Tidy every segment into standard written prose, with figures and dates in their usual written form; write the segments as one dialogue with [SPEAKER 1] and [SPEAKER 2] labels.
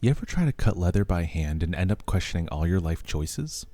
[SPEAKER 1] You ever try to cut leather by hand and end up questioning all your life choices?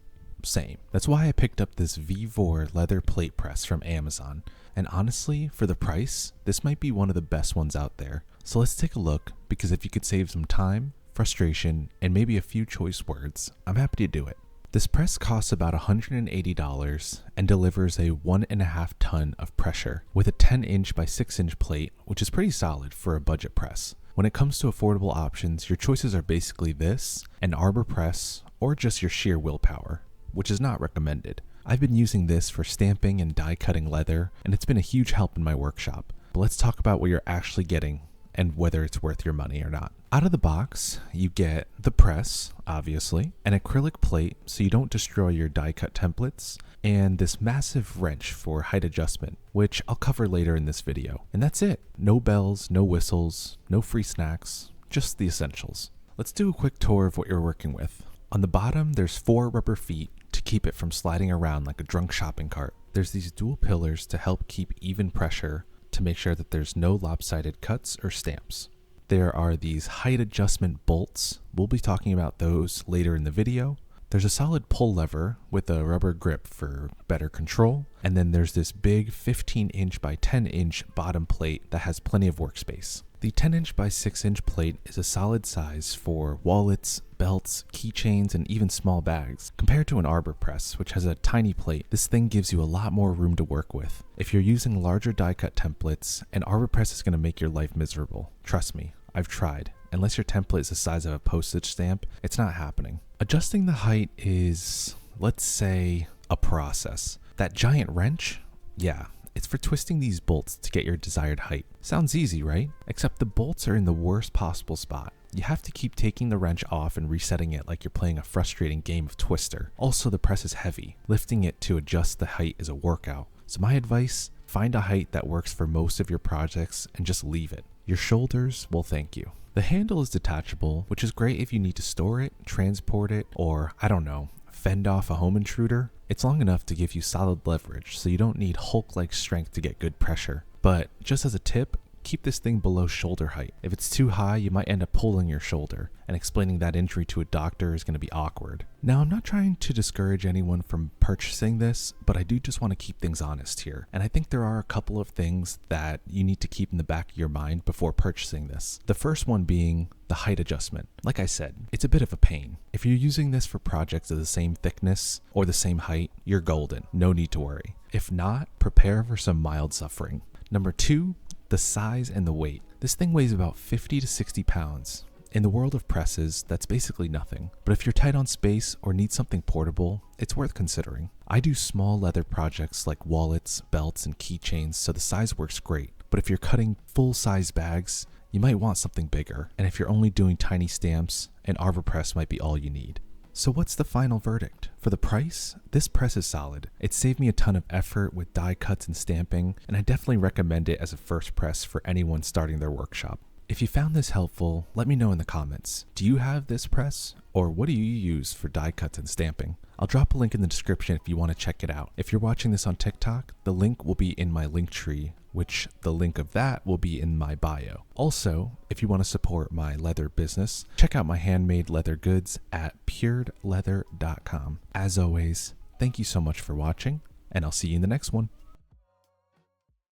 [SPEAKER 1] Same. That's why I picked up this Vevor leather plate press from Amazon. And honestly, for the price, this might be one of the best ones out there. So let's take a look, because if you could save some time, frustration, and maybe a few choice words, I'm happy to do it. This press costs about $180 and delivers a 1.5 ton of pressure with a 10-inch by 6-inch plate, which is pretty solid for a budget press. When it comes to affordable options, your choices are basically this, an arbor press, or just your sheer willpower, which is not recommended. I've been using this for stamping and die cutting leather, and it's been a huge help in my workshop. But let's talk about what you're actually getting and whether it's worth your money or not. Out of the box, you get the press, obviously, an acrylic plate so you don't destroy your die cut templates, and this massive wrench for height adjustment, which I'll cover later in this video. And that's it. No bells, no whistles, no free snacks, just the essentials. Let's do a quick tour of what you're working with. On the bottom, there's 4 rubber feet to keep it from sliding around like a drunk shopping cart. There's these dual pillars to help keep even pressure to make sure that there's no lopsided cuts or stamps. There are these height adjustment bolts. We'll be talking about those later in the video. There's a solid pull lever with a rubber grip for better control. And then there's this big 15-inch by 10-inch bottom plate that has plenty of workspace. The 10-inch by 6-inch plate is a solid size for wallets, belts, keychains, and even small bags. Compared to an arbor press, which has a tiny plate, this thing gives you a lot more room to work with. If you're using larger die cut templates, an arbor press is going to make your life miserable. Trust me, I've tried. Unless your template is the size of a postage stamp, it's not happening. Adjusting the height is, let's say, a process. That giant wrench? Yeah. It's for twisting these bolts to get your desired height. Sounds easy, right? Except the bolts are in the worst possible spot. You have to keep taking the wrench off and resetting it like you're playing a frustrating game of Twister. Also, the press is heavy. Lifting it to adjust the height is a workout. So my advice, find a height that works for most of your projects and just leave it. Your shoulders will thank you. The handle is detachable, which is great if you need to store it, transport it, or, I don't know, fend off a home intruder. It's long enough to give you solid leverage, so you don't need Hulk-like strength to get good pressure. But just as a tip, keep this thing below shoulder height. If it's too high, you might end up pulling your shoulder, and explaining that injury to a doctor is going to be awkward. Now, I'm not trying to discourage anyone from purchasing this, but I do just want to keep things honest here. And I think there are a couple of things that you need to keep in the back of your mind before purchasing this. The first one being the height adjustment. Like I said, it's a bit of a pain. If you're using this for projects of the same thickness or the same height, you're golden. No need to worry. If not, prepare for some mild suffering. Number 2, the size and the weight. This thing weighs about 50 to 60 pounds. In the world of presses, that's basically nothing. But if you're tight on space or need something portable, it's worth considering. I do small leather projects like wallets, belts, and keychains, so the size works great. But if you're cutting full-size bags, you might want something bigger. And if you're only doing tiny stamps, an arbor press might be all you need. So what's the final verdict? For the price, this press is solid. It saved me a ton of effort with die cuts and stamping, and I definitely recommend it as a first press for anyone starting their workshop. If you found this helpful, let me know in the comments. Do you have this press? Or what do you use for die cuts and stamping? I'll drop a link in the description if you want to check it out. If you're watching this on TikTok, the link will be in my link tree, which the link of that will be in my bio. Also, if you want to support my leather business, check out my handmade leather goods at puredleather.com. As always, thank you so much for watching, and I'll see you in the next one.